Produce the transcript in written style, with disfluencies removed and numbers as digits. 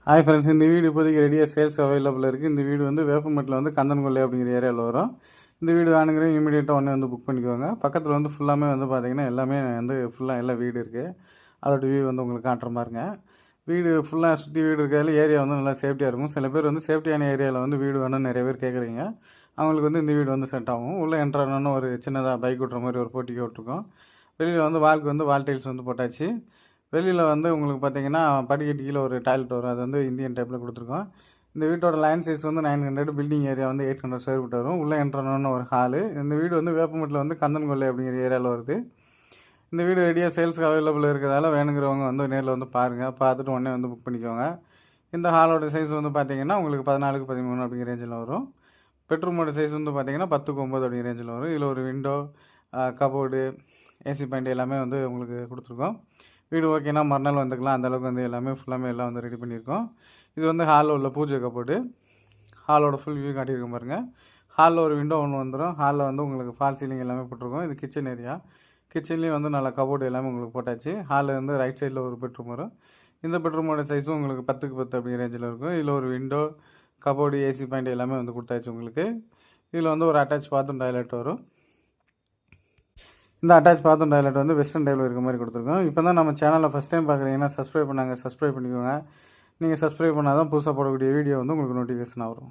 Hi friends, இந்த வீடு இப்போதைக்கு ரெடியாக சேல்ஸ் அவைலபிள் இருக்குது. இந்த வீடு வந்து வேப்பமட்டில் வந்து கந்தன்கொள்ளை அப்படிங்கிற ஏரியாவில் வரும். இந்த வீடு வேணுங்கிற இமீடியட்டாக உடனே வந்து புக் பண்ணிக்குவாங்க. பக்கத்தில் வந்து ஃபுல்லாமே வந்து பார்த்திங்கன்னா எல்லாமே வந்து ஃபுல்லாக எல்லா வீடு இருக்குது. அதோட வியூ வந்து உங்களுக்கு காட்டுற மாதிரிங்க. வீடு ஃபுல்லாக சுற்றி வீடு இருக்கிறதால ஏரியா வந்து நல்லா சேஃப்டியாக இருக்கும். சில பேர் வந்து சேஃப்டியான ஏரியாவில் வந்து வீடு வேணும்னு நிறைய பேர் கேட்குறீங்க. அவங்களுக்கு வந்து இந்த வீடு வந்து செட் ஆகும். உள்ளே என்ட்ரானோன்னு ஒரு சின்னதாக பைக் ஓட்டுற மாதிரி ஒரு போட்டிக்கு விட்ருக்கோம். வெளியில் வந்து வால்க்கு வந்து வால் டைல்ஸ் வந்து போட்டாச்சு. வெளியில் வந்து உங்களுக்கு பார்த்தீங்கன்னா படிக்கட்டு கீழே ஒரு டாய்லெட் வரும். அது வந்து இந்தியன் டைப்பில் கொடுத்துருக்கோம். இந்த வீட்டோட லேண்ட் சைஸ் வந்து 900, பில்டிங் ஏரியா வந்து 800 ஸ்கொயர் ஃபீட் வரும். உள்ளே என்ட்ரானோன்னு ஒரு ஹாலு. இந்த வீடு வந்து வேப்பமட்டில் வந்து கந்தன்கொள்ளை அப்படிங்கிற ஏரியாவில் வருது. இந்த வீடு ரெடியாக சேல்ஸுக்கு அவைலபிள் இருக்கிறதால வேணுங்கிறவங்க வந்து நேரில் வந்து பாருங்கள். பார்த்துட்டு உடனே வந்து புக் பண்ணிக்கோங்க. இந்த ஹாலோட சைஸ் வந்து பார்த்தீங்கன்னா உங்களுக்கு 14க்கு 13 அப்படிங்கிற ரேஞ்சில் வரும். பெட்ரூமோட சைஸ் வந்து பார்த்தீங்கன்னா 10க்கு 9 அப்படிங்கிற ரேஞ்சில் வரும். இதில் ஒரு விண்டோ, கபோர்டு, ஏசி பாயிண்ட் எல்லாமே வந்து உங்களுக்கு கொடுத்துருக்கோம். வீடு ஓகேனா மறுநாள் வந்துக்கலாம். அந்தளவுக்கு வந்து எல்லாமே ஃபுல்லாமே எல்லாம் வந்து ரெடி பண்ணியிருக்கோம். இது வந்து ஹாலில் உள்ள பூஜை கபோர்டு. ஹாலோட ஃபுல் வியூ காட்டியிருக்கோம் பாருங்கள். ஹாலில் ஒரு விண்டோ ஒன்று வந்துடும். ஹாலில் வந்து உங்களுக்கு ஃபால் சீலிங் எல்லாமே போட்டிருக்கோம். இது கிச்சன் ஏரியா. கிச்சன்லேயும் வந்து நல்லா கபோர்டு எல்லாமே உங்களுக்கு போட்டாச்சு. ஹாலில் வந்து ரைட் சைடில் ஒரு பெட்ரூம் வரும். இந்த பெட்ரூமோட சைஸும் உங்களுக்கு 10க்கு 10 அப்படிங்கிற ரேஞ்சில் இருக்கும். இதில் ஒரு விண்டோ, கபோர்டு, ஏசி பாயிண்ட் எல்லாமே வந்து கொடுத்தாச்சு உங்களுக்கு. இதில் வந்து ஒரு அட்டாச் பாத்ரூம் டாய்லெட் வரும். இந்த அட்டாச் பாத்ரூம் டாய்லெட் வந்து வெஸ்டர்ன் டைப்பில் இருக்க மாதிரி கொடுத்துருக்கோம். இப்போ தான் நம்ம சேனலில் ஃபஸ்ட் டைம் பார்க்குறீங்கன்னா சப்ஸ்கிரைப் பண்ணிக்கோங்க. நீங்கள் சப்ஸ்கிரைப் பண்ணால் தான் புதுசாக போடக்கூடிய வீடியோ வந்து உங்களுக்கு நோட்டிஃபிகேஷன் வரும்.